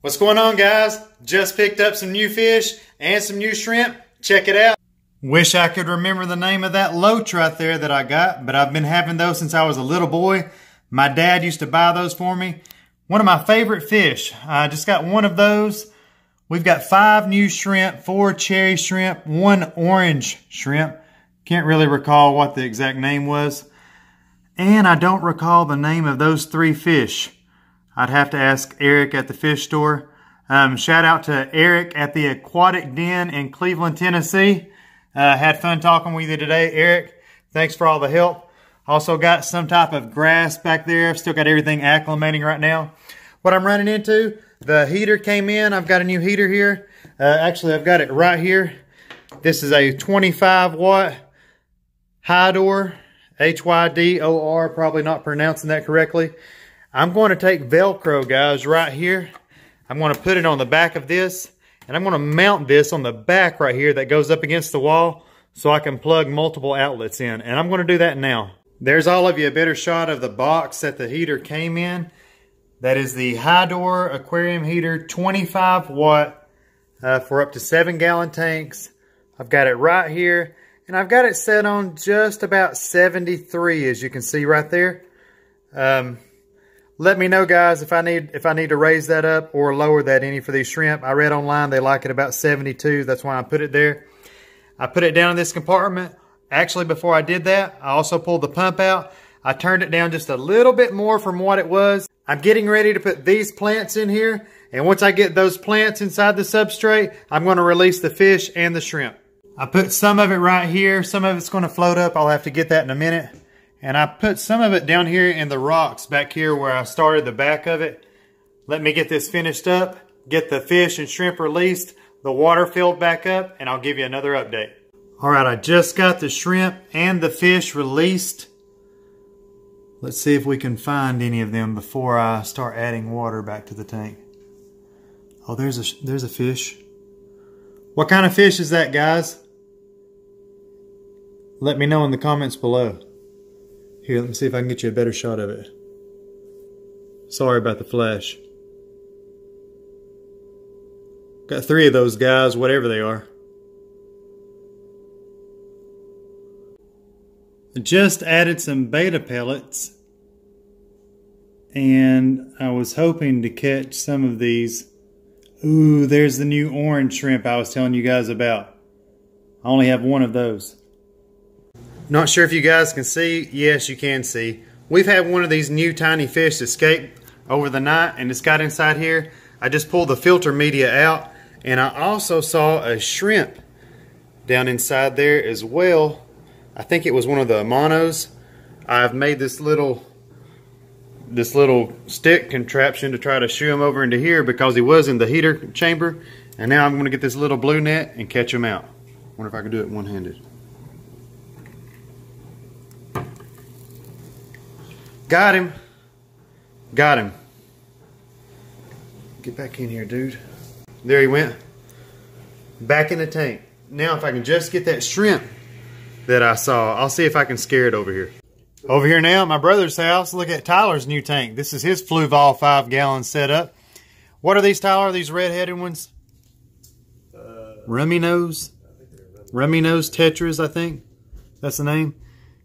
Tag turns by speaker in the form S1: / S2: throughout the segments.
S1: What's going on, guys? Just picked up some new fish and some new shrimp. Check it out. Wish I could remember the name of that loach right there that I got, but I've been having those since I was a little boy. My dad used to buy those for me. One of my favorite fish. I just got one of those. We've got 5 new shrimp, 4 cherry shrimp, 1 orange shrimp. Can't really recall what the exact name was. And I don't recall the name of those 3 fish. I'd have to ask Eric at the fish store. Shout out to Eric at the Aquatic Den in Cleveland, Tennessee. Had fun talking with you today, Eric. Thanks for all the help. Also got some type of grass back there. I've still got everything acclimating right now. What I'm running into, the heater came in. I've got a new heater here. Actually, I've got it right here. This is a 25 watt Hydor, H-Y-D-O-R, probably not pronouncing that correctly. I'm going to take Velcro, guys, right here. I'm going to put it on the back of this, and I'm going to mount this on the back right here that goes up against the wall so I can plug multiple outlets in, and I'm going to do that now. There's all of you a better shot of the box that the heater came in. That is the Hydor aquarium heater, 25 watt for up to 7-gallon tanks. I've got it right here, and I've got it set on just about 73, as you can see right there. Let me know, guys, if I need to raise that up or lower that any for these shrimp. I read online they like it about 72. That's why I put it there. I put it down in this compartment. Actually, before I did that, I also pulled the pump out. I turned it down just a little bit more from what it was. I'm getting ready to put these plants in here. And once I get those plants inside the substrate, I'm going to release the fish and the shrimp. I put some of it right here. Some of it's going to float up. I'll have to get that in a minute. And I put some of it down here in the rocks back here where I started the back of it. Let me get this finished up, get the fish and shrimp released, the water filled back up, and I'll give you another update. All right, I just got the shrimp and the fish released. Let's see if we can find any of them before I start adding water back to the tank. Oh, there's a fish. What kind of fish is that, guys? Let me know in the comments below. Here, let me see if I can get you a better shot of it. Sorry about the flash. Got 3 of those guys, whatever they are. I just added some beta pellets. And I was hoping to catch some of these. Ooh, there's the new orange shrimp I was telling you guys about. I only have 1 of those. Not sure if you guys can see. Yes, you can see. We've had one of these new tiny fish escape over the night, and it's got inside here. I just pulled the filter media out, and I also saw a shrimp down inside there as well. I think it was one of the monos. I've made this little stick contraption to try to shoo him over into here because he was in the heater chamber, and now I'm going to get this little blue net and catch him out. Wonder if I can do it one-handed. Got him. Got him. Get back in here, dude. There he went. Back in the tank. Now if I can just get that shrimp that I saw, I'll see if I can scare it over here. Over here now at my brother's house, look at Tyler's new tank. This is his Fluval 5-gallon setup. What are these, Tyler? Are these red-headed ones? Rummy nose? Rummy nose tetras, I think. That's the name.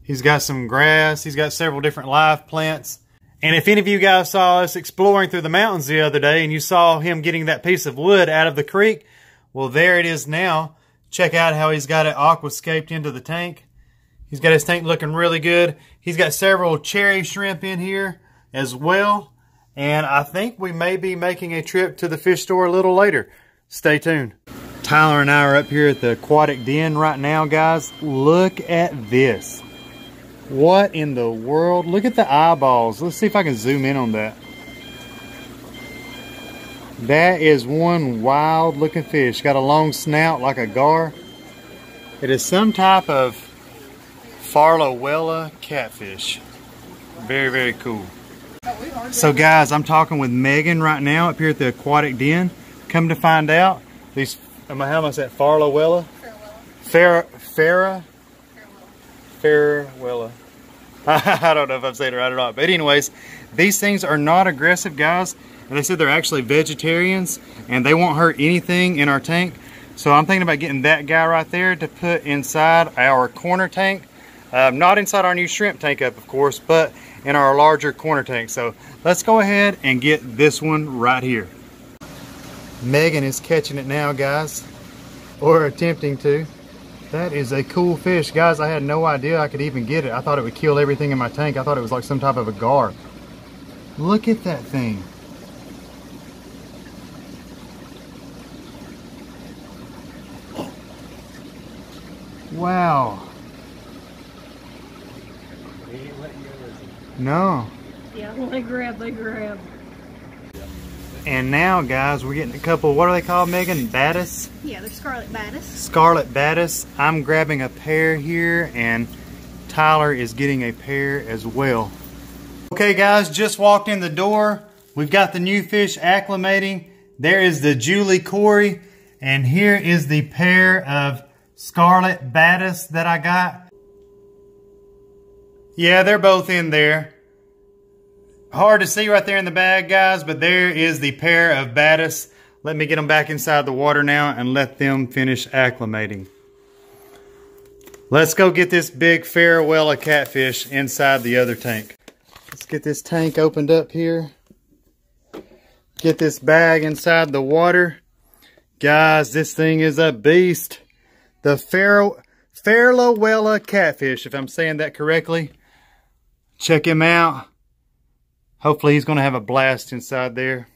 S1: He's got some grass. He's got several different live plants. And if any of you guys saw us exploring through the mountains the other day and you saw him getting that piece of wood out of the creek, well, there it is now. Check out how he's got it aquascaped into the tank. He's got his tank looking really good. He's got several cherry shrimp in here as well. And I think we may be making a trip to the fish store a little later. Stay tuned. Tyler and I are up here at the Aquatic Den right now, guys. Look at this. What in the world? Look at the eyeballs. Let's see if I can zoom in on that. That is one wild looking fish. Got a long snout like a gar. It is some type of Farlowella catfish. Very, very cool. So guys, I'm talking with Megan right now up here at the Aquatic Den. Come to find out, these, how am I saying, Farlowella? Farlowella. I don't know if I'm saying it right or not. But anyways, these things are not aggressive, guys. and they said they're actually vegetarians and they won't hurt anything in our tank. So I'm thinking about getting that guy right there to put inside our corner tank. Not inside our new shrimp tank up, of course, but in our larger corner tank. So let's go ahead and get this one right here. Megan is catching it now, guys, or attempting to. That is a cool fish, guys. I had no idea I could even get it. I thought it would kill everything in my tank. I thought it was like some type of a gar. Look at that thing. Wow. No.
S2: Yeah, when they grab, they grab.
S1: And now, guys, we're getting a couple, what are they called, Megan? Batis?
S2: Yeah, they're scarlet batis.
S1: Scarlet batis. I'm grabbing a pair here, and Tyler is getting a pair as well. Okay, guys, just walked in the door. We've got the new fish acclimating. There is the Julie Corey, and here is the pair of scarlet batis that I got. Yeah, they're both in there. Hard to see right there in the bag, guys, but there is the pair of batis. Let me get them back inside the water now and let them finish acclimating. Let's go get this big Farewella catfish inside the other tank. Let's get this tank opened up here. Get this bag inside the water. Guys, this thing is a beast. The Farewella catfish, if I'm saying that correctly. Check him out. Hopefully he's going to have a blast inside there.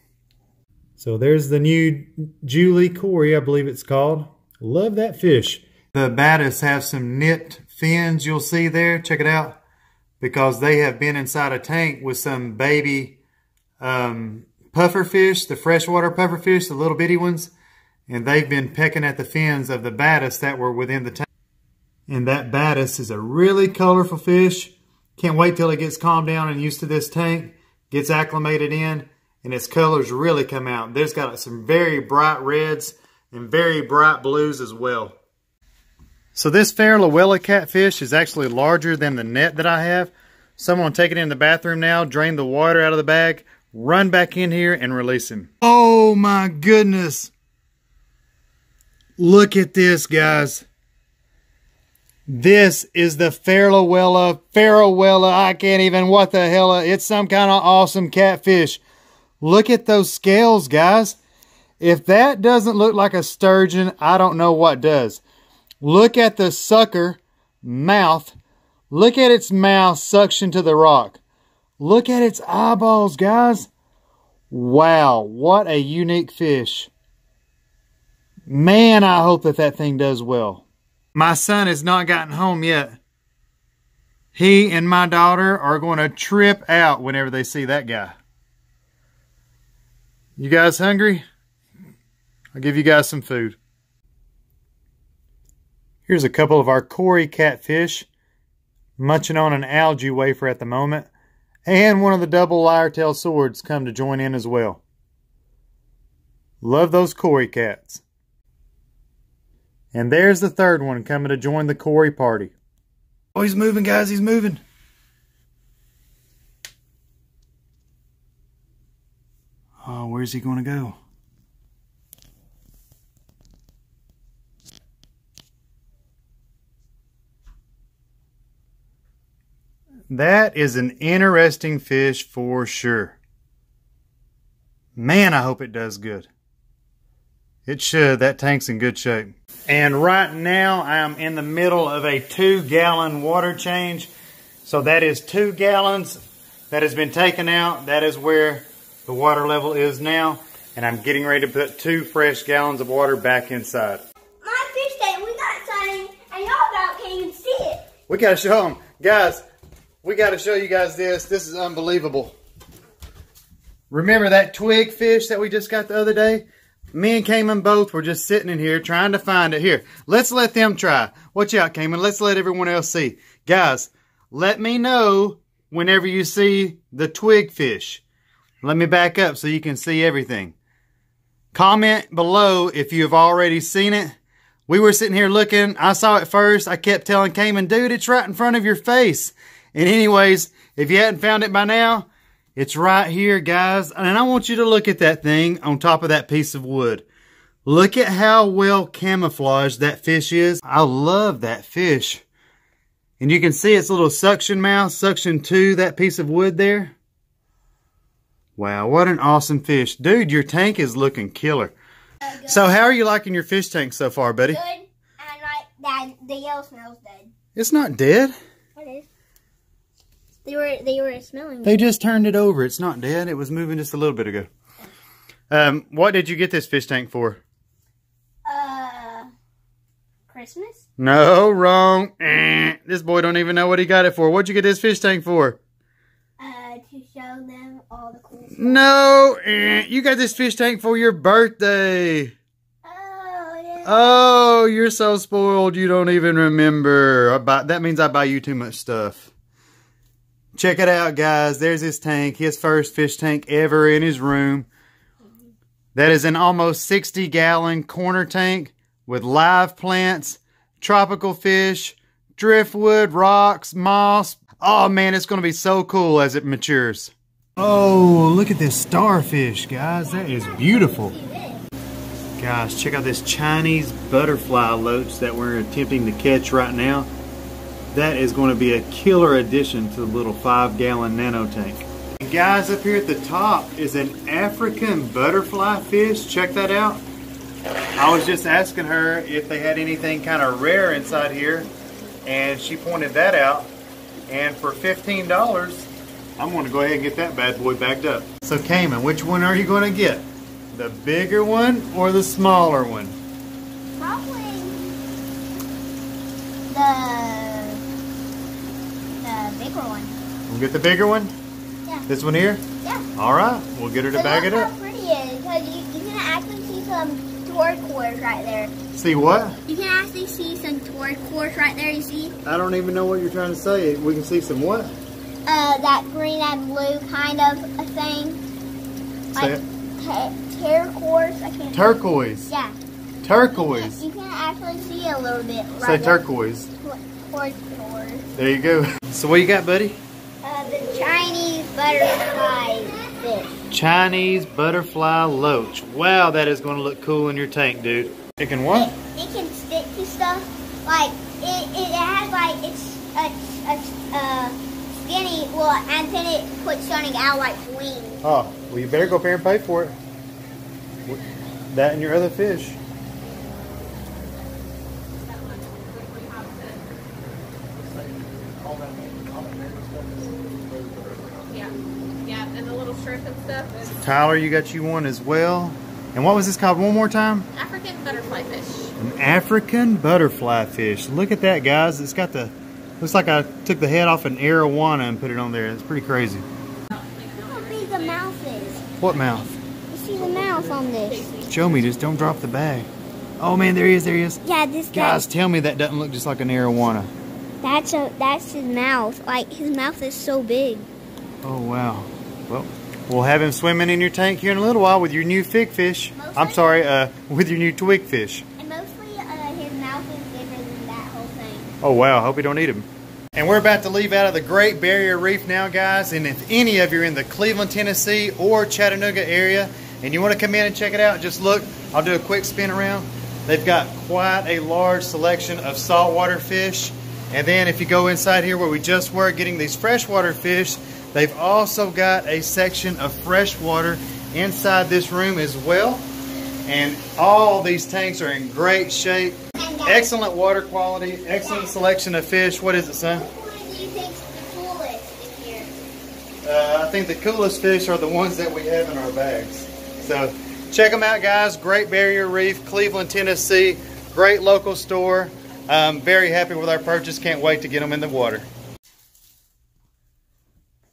S1: So there's the new Julie Corey, I believe it's called. Love that fish. The batis have some nipped fins you'll see there. Check it out. Because they have been inside a tank with some baby puffer fish, the freshwater puffer fish, the little bitty ones. And they've been pecking at the fins of the batis that were within the tank. And that batis is a really colorful fish. Can't wait till it gets calmed down and used to this tank. Gets acclimated in, and its colors really come out. There's got some very bright reds and very bright blues as well. So this Farewella catfish is actually larger than the net that I have. So I'm going to take it in the bathroom now, drain the water out of the bag, run back in here, and release him. Oh my goodness. Look at this, guys. This is the Farewella, I can't even, what the hell, it's some kind of awesome catfish. Look at those scales, guys. If that doesn't look like a sturgeon, I don't know what does. Look at the sucker mouth. Look at its mouth suction to the rock. Look at its eyeballs, guys. Wow, what a unique fish. Man, I hope that that thing does well. My son has not gotten home yet. He and my daughter are going to trip out whenever they see that guy. You guys hungry? I'll give you guys some food. Here's a couple of our Corey catfish, munching on an algae wafer at the moment. And one of the double lyre-tailed swords come to join in as well. Love those Corey cats. And there's the third one coming to join the Corey party. Oh, he's moving, guys. He's moving. Oh, where's he going to go? That is an interesting fish for sure. Man, I hope it does good. It should. That tank's in good shape. And right now, I'm in the middle of a 2-gallon water change. So that is 2 gallons that has been taken out. That is where the water level is now. And I'm getting ready to put 2 fresh gallons of water back inside.
S3: My fish tank, we got something, and y'all about can't even see it.
S1: We got to show them. Guys, we got to show you guys this. This is unbelievable. Remember that twig fish that we just got the other day? Me and Cayman both were just sitting in here trying to find it. Here, let's let them try. Watch out, Cayman. Let's let everyone else see. Guys, let me know whenever you see the twig fish. Let me back up so you can see everything. Comment below if you have already seen it. We were sitting here looking. I saw it first. I kept telling Cayman, dude, it's right in front of your face. And anyways, if you hadn't found it by now, It's right here, guys. And I want you to look at that thing on top of that piece of wood. Look at how well camouflaged that fish is. I love that fish. And you can see its little suction mouth suction to that piece of wood there. Wow, what an awesome fish. Dude, your tank is looking killer. So how are you liking your fish tank so far, buddy?
S3: Good. And like that, the yellow smells dead.
S1: It's not dead.
S3: It is. They were smelling.
S1: They just turned it over. It's not dead. It was moving just a little bit ago. What did you get this fish tank for?
S3: Christmas?
S1: No, wrong. This boy don't even know what he got it for. What'd you get this fish tank for?
S3: To show them all the cool stuff.
S1: No, you got this fish tank for your birthday.
S3: Oh, yeah.
S1: Oh, you're so spoiled you don't even remember. That means I buy you too much stuff. Check it out, guys. There's his tank. His first fish tank ever in his room. That is an almost 60-gallon corner tank with live plants, tropical fish, driftwood, rocks, moss. Oh, man, it's going to be so cool as it matures. Oh, look at this starfish, guys. That is beautiful. Guys, check out this Chinese butterfly loach that we're attempting to catch right now. That is going to be a killer addition to the little 5-gallon nano tank. And guys, up here at the top is an African butterfly fish. Check that out. I was just asking her if they had anything kind of rare inside here, and she pointed that out. And for $15, I'm going to go ahead and get that bad boy bagged up. So Cayman, which one are you going to get? The bigger one or the smaller one?
S3: Probably the bigger one.
S1: We'll get the bigger one?
S3: Yeah.
S1: This one here?
S3: Yeah.
S1: Alright, we'll get her to bag it
S3: Look
S1: up.
S3: how pretty it is, because you can actually see some turquoise right there.
S1: See what?
S3: You can actually see some turquoise right there, you see?
S1: I don't even know what you're trying to say. We can see some what?
S3: That green and blue kind of a thing.
S1: Say
S3: Turquoise, I can't.
S1: turquoise.
S3: Yeah.
S1: Turquoise.
S3: You can actually see a little bit right
S1: Say
S3: there.
S1: turquoise.
S3: Turquoise.
S1: There you go. So what you got, buddy?
S3: The Chinese butterfly fish.
S1: Chinese butterfly loach. Wow, that is going to look cool in your tank, dude. It can what?
S3: It can stick to stuff. Like, it has like, it's a skinny, well, and then it puts something out like wings.
S1: Oh, well you better go up here and pay for it. That and your other fish.
S2: Yeah, and the little shrimp and stuff.
S1: Tyler, you got you one as well. And what was this called one more time?
S2: African butterfly fish.
S1: An African butterfly fish. Look at that, guys. It's got the, looks like I took the head off an arowana and put it on there. It's pretty crazy.
S3: Look how big the mouth is.
S1: What mouth?
S3: You see the mouth on this?
S1: Show me, just don't drop the bag. Oh man, there he is, there he is.
S3: Yeah, this
S1: Guys, tell me that doesn't look just like an arowana.
S3: That's his mouth. Like, his mouth is so big.
S1: Oh wow. Well, we'll have him swimming in your tank here in a little while with your new fig fish. I'm sorry, with your new twig fish.
S3: And mostly his mouth is bigger than that whole thing.
S1: Oh wow, I hope you don't eat him. And we're about to leave out of the Great Barrier Reef now, guys. And if any of you are in the Cleveland, Tennessee or Chattanooga area and you want to come in and check it out, just look. I'll do a quick spin around. They've got quite a large selection of saltwater fish. And then if you go inside here where we just were getting these freshwater fish, they've also got a section of freshwater inside this room as well. And all these tanks are in great shape. Excellent water quality, excellent selection of fish. What is it, son?
S3: Which one do you think's the coolest in here?
S1: I think the coolest fish are the ones that we have in our bags. So check them out, guys. Great Barrier Reef, Cleveland, Tennessee. Great local store. Very happy with our purchase. Can't wait to get them in the water.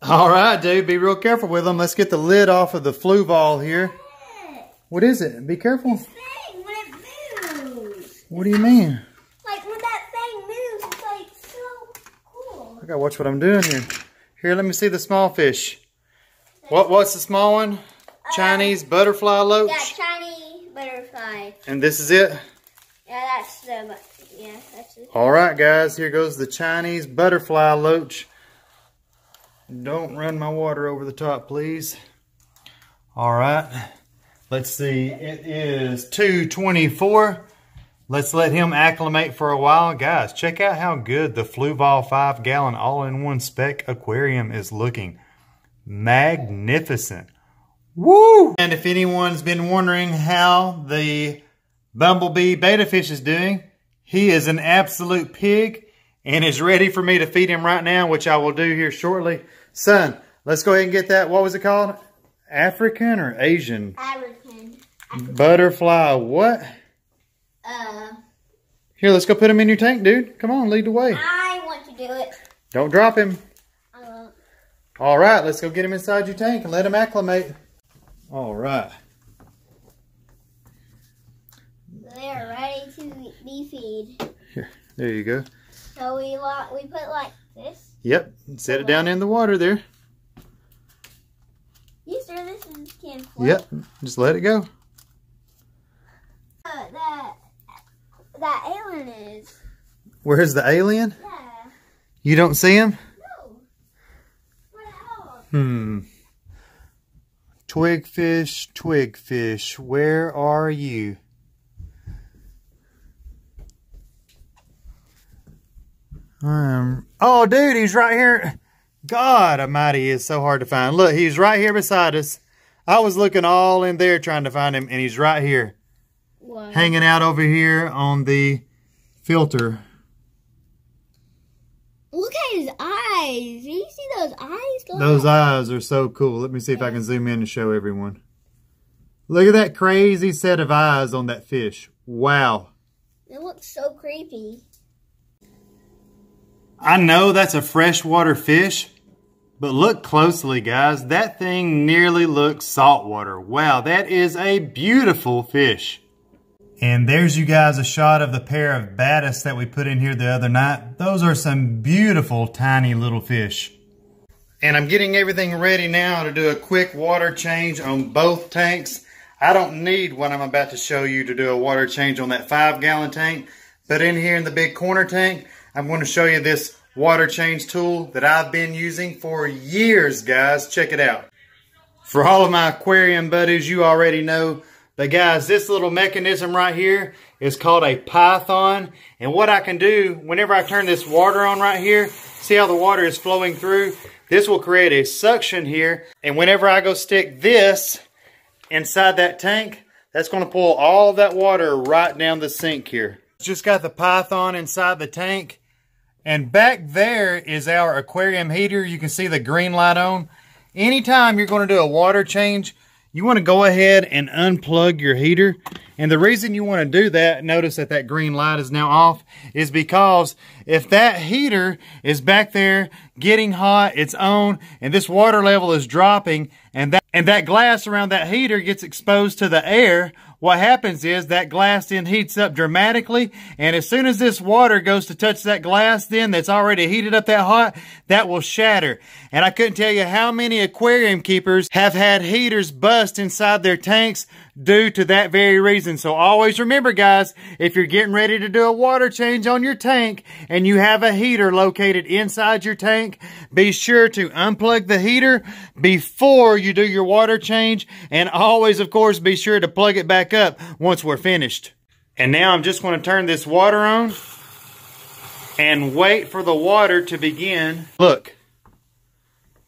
S1: All right, dude. Be real careful with them. Let's get the lid off of the Fluval here. What is it? Be careful.
S3: Thing, when it moves.
S1: What do you mean?
S3: Like, when that thing moves, it's like so cool.
S1: I gotta watch what I'm doing here. Here, let me see the small fish. What's the small one? Chinese butterfly loach?
S3: Yeah, Chinese butterfly.
S1: And this is it?
S3: Yeah, that's it.
S1: All right, guys. Here goes the Chinese butterfly loach. Don't run my water over the top, please. All right. Let's see. It is 2:24. Let's let him acclimate for a while. Guys, check out how good the Fluval 5-gallon all-in-one spec aquarium is looking. Magnificent. Woo! And if anyone's been wondering how the bumblebee betta fish is doing, he is an absolute pig and is ready for me to feed him right now, which I will do here shortly. Son, let's go ahead and get that. What was it called? African or Asian?
S3: African.
S1: Butterfly what? Here, let's go put him in your tank, dude. Come on, lead the way.
S3: I want to do it.
S1: Don't drop him.
S3: I won't.
S1: All right, let's go get him inside your tank and let him acclimate. All right.
S3: They're ready to be feed.
S1: Here, there you go.
S3: So we put like this.
S1: Yep, set it down in the water there.
S3: You sure this can float?
S1: Yep, just let it go.
S3: That alien is.
S1: Where's the alien?
S3: Yeah.
S1: You don't see him?
S3: No. What else?
S1: Twigfish, twigfish, where are you? Oh, dude, he's right here. God almighty, he is so hard to find. Look, he's right here beside us. I was looking all in there trying to find him, and he's right here.
S3: What?
S1: Hanging out over here on the filter.
S3: Look at his eyes. Do you see those eyes?
S1: Those eyes are so cool. Let me see if I can zoom in and show everyone. Look at that crazy set of eyes on that fish. Wow.
S3: It looks so creepy.
S1: I know that's a freshwater fish, but look closely, guys. That thing nearly looks saltwater. Wow, that is a beautiful fish. And there's you guys a shot of the pair of baddest that we put in here the other night. Those are some beautiful tiny little fish. And I'm getting everything ready now to do a quick water change on both tanks. I don't need what I'm about to show you to do a water change on that 5-gallon tank. But in here in the big corner tank, I'm going to show you this water change tool that I've been using for years, guys. Check it out. For all of my aquarium buddies, you already know. But guys, this little mechanism right here is called a python. And what I can do, whenever I turn this water on right here, see how the water is flowing through? This will create a suction here. And whenever I go stick this inside that tank, that's going to pull all that water right down the sink here. Just got the python inside the tank. And back there is our aquarium heater. You can see the green light on. Anytime you're going to do a water change, you want to go ahead and unplug your heater. And the reason you want to do that, notice that that green light is now off, is because if that heater is back there getting hot, it's on, and this water level is dropping, and that glass around that heater gets exposed to the air, what happens is that glass then heats up dramatically, and as soon as this water goes to touch that glass then that's already heated up that hot, that will shatter. And I couldn't tell you how many aquarium keepers have had heaters bust inside their tanks due to that very reason. So always remember, guys, if you're getting ready to do a water change on your tank and you have a heater located inside your tank, be sure to unplug the heater before you do your water change, and always, of course, be sure to plug it back up once we're finished. And now I'm just going to turn this water on and wait for the water to begin. Look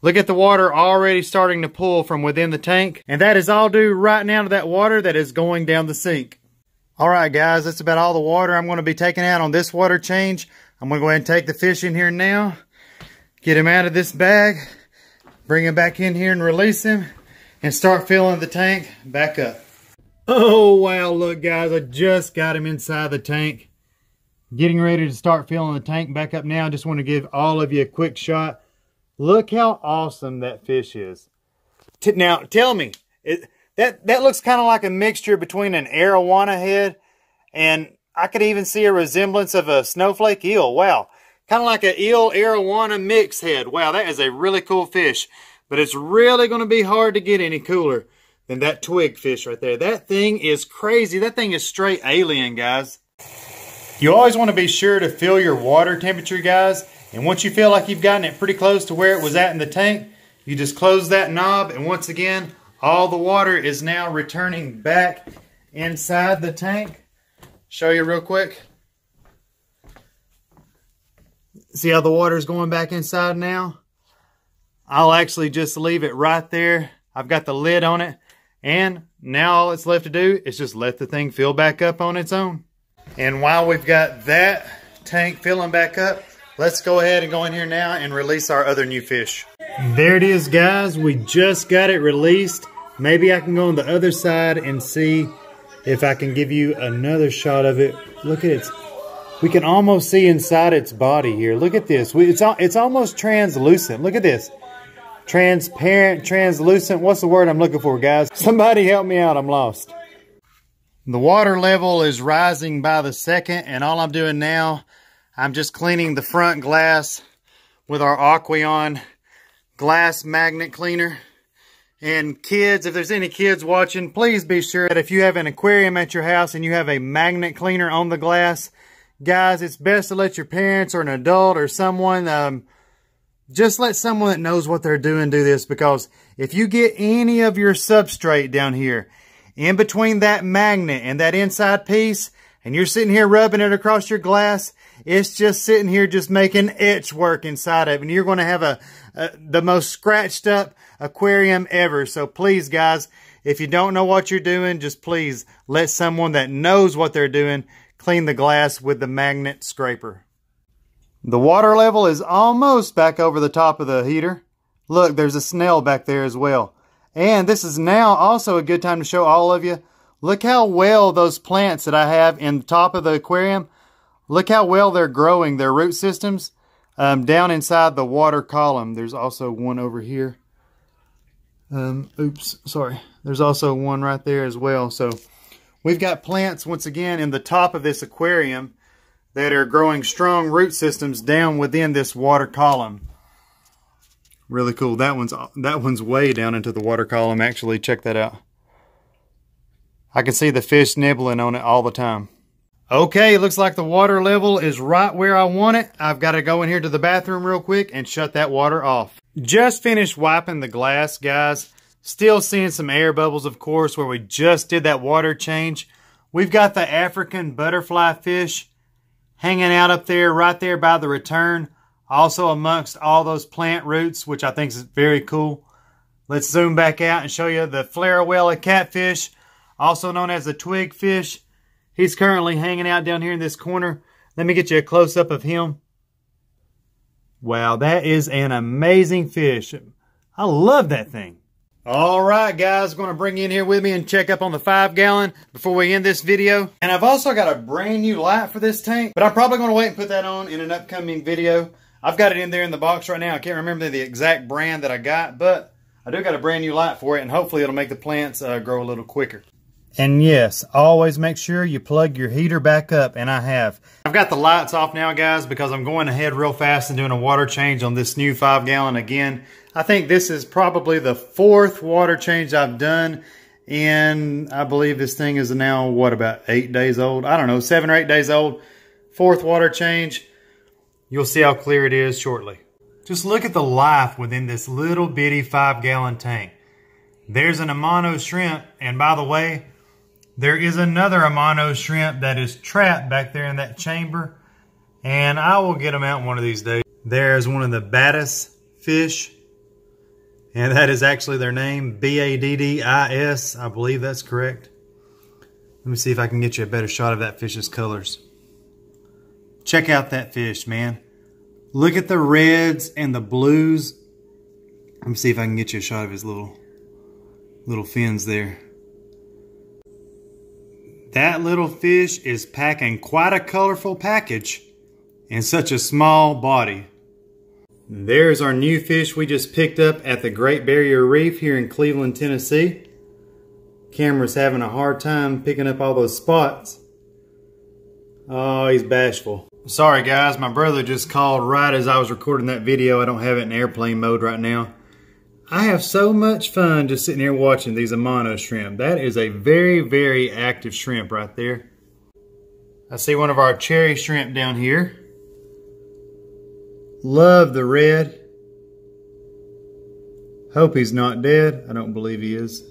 S1: at the water already starting to pull from within the tank, and that is all due right now to that water that is going down the sink. All right, guys, that's about all the water I'm going to be taking out on this water change. I'm going to go ahead and take the fish in here now, get him out of this bag, bring him back in here and release him, and start filling the tank back up. Oh, wow, look, guys, I just got him inside the tank. Getting ready to start filling the tank back up now. I just want to give all of you a quick shot. Look how awesome that fish is. Now, tell me, that looks kind of like a mixture between an arowana head, and I could even see a resemblance of a snowflake eel. Wow. Kind of like an eel arowana mix head. Wow, that is a really cool fish. But it's really going to be hard to get any cooler than that twig fish right there. That thing is crazy. That thing is straight alien, guys. You always want to be sure to fill your water temperature, guys. And once you feel like you've gotten it pretty close to where it was at in the tank, you just close that knob, and once again, all the water is now returning back inside the tank. Show you real quick. See how the water is going back inside now? I'll actually just leave it right there. I've got the lid on it, and now all it's left to do is just let the thing fill back up on its own. And while we've got that tank filling back up, let's go ahead and go in here now and release our other new fish. There it is, guys. We just got it released. Maybe I can go on the other side and see if I can give you another shot of it. Look at it. We can almost see inside its body here. Look at this. It's almost translucent. Look at this. Transparent, translucent. What's the word I'm looking for, guys? Somebody help me out. I'm lost. The water level is rising by the second, and all I'm doing now, I'm just cleaning the front glass with our AQUARIUM glass magnet cleaner. And kids, if there's any kids watching, please be sure that if you have an aquarium at your house and you have a magnet cleaner on the glass, guys, it's best to let your parents or an adult or someone, just let someone that knows what they're doing do this, because if you get any of your substrate down here in between that magnet and that inside piece, and you're sitting here rubbing it across your glass, it's just sitting here just making etch work inside of it. And you're going to have the most scratched up aquarium ever. So please, guys, if you don't know what you're doing, just please let someone that knows what they're doing clean the glass with the magnet scraper. The water level is almost back over the top of the heater. Look, there's a snail back there as well. And this is now also a good time to show all of you. Look how well those plants that I have in the top of the aquarium, look how well they're growing, their root systems, down inside the water column. There's also one over here. Oops, sorry. There's also one right there as well. So we've got plants, once again, in the top of this aquarium that are growing strong root systems down within this water column. Really cool. That one's way down into the water column, actually. Check that out. I can see the fish nibbling on it all the time. Okay, it looks like the water level is right where I want it. I've got to go in here to the bathroom real quick and shut that water off. Just finished wiping the glass, guys. Still seeing some air bubbles, of course, where we just did that water change. We've got the African butterfly fish hanging out up there, right there by the return. Also amongst all those plant roots, which I think is very cool. Let's zoom back out and show you the Flaruella catfish, also known as the twig fish. He's currently hanging out down here in this corner. Let me get you a close-up of him. Wow, that is an amazing fish. I love that thing. All right, guys, I'm going to bring you in here with me and check up on the 5-gallon before we end this video. And I've also got a brand new light for this tank, but I'm probably going to wait and put that on in an upcoming video. I've got it in there in the box right now. I can't remember the exact brand that I got, but I do got a brand new light for it, and hopefully it'll make the plants grow a little quicker. And yes, always make sure you plug your heater back up, and I have. I've got the lights off now, guys, because I'm going ahead real fast and doing a water change on this new 5-gallon again. I think this is probably the 4th water change I've done, and I believe this thing is now, what, about 8 days old? I don't know, 7 or 8 days old. 4th water change. You'll see how clear it is shortly. Just look at the life within this little bitty 5-gallon tank. There's an Amano shrimp, and by the way, there is another Amano shrimp that is trapped back there in that chamber, and I will get them out one of these days. There's one of the baddis fish, and that is actually their name, B-A-D-D-I-S. I believe that's correct. Let me see if I can get you a better shot of that fish's colors. Check out that fish, man. Look at the reds and the blues. Let me see if I can get you a shot of his little fins there. That little fish is packing quite a colorful package in such a small body. There's our new fish we just picked up at the Great Barrier Reef here in Cleveland, Tennessee. Camera's having a hard time picking up all those spots. Oh, he's bashful. Sorry guys, my brother just called right as I was recording that video. I don't have it in airplane mode right now. I have so much fun just sitting here watching these Amano shrimp. That is a very, very active shrimp right there. I see one of our cherry shrimp down here. Love the red. Hope he's not dead. I don't believe he is.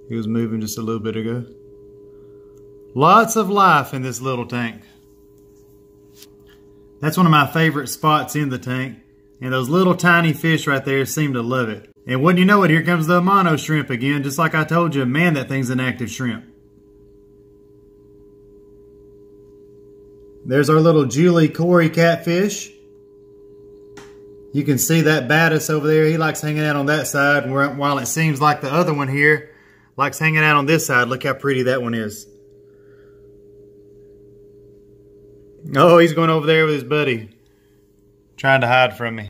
S1: He was moving just a little bit ago. Lots of life in this little tank. That's one of my favorite spots in the tank. And those little tiny fish right there seem to love it. And wouldn't you know it, here comes the mono shrimp again. Just like I told you, man, that thing's an active shrimp. There's our little Julie Corey catfish. You can see that Battis over there. He likes hanging out on that side. While it seems like the other one here likes hanging out on this side. Look how pretty that one is. Oh, he's going over there with his buddy, trying to hide from me.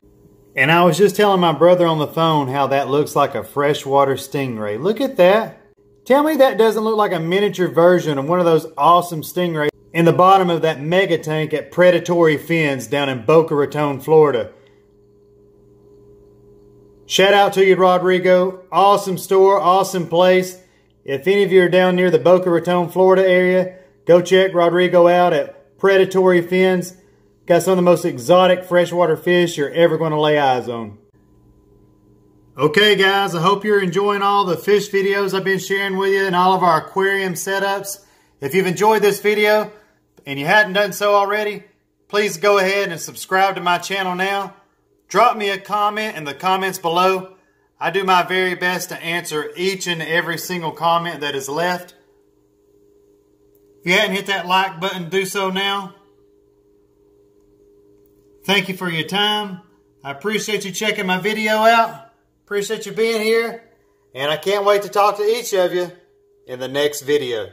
S1: And I was just telling my brother on the phone how that looks like a freshwater stingray. Look at that. Tell me that doesn't look like a miniature version of one of those awesome stingrays in the bottom of that mega tank at Predatory Fins down in Boca Raton, Florida. Shout out to you, Rodrigo. Awesome store, awesome place. If any of you are down near the Boca Raton, Florida area, go check Rodrigo out at Predatory Fins. Got some of the most exotic freshwater fish you're ever going to lay eyes on. Okay guys, I hope you're enjoying all the fish videos I've been sharing with you and all of our aquarium setups. If you've enjoyed this video and you hadn't done so already, please go ahead and subscribe to my channel now. Drop me a comment in the comments below. I do my very best to answer each and every single comment that is left. If you hadn't hit that like button, do so now. Thank you for your time. I appreciate you checking my video out. Appreciate you being here. And I can't wait to talk to each of you in the next video.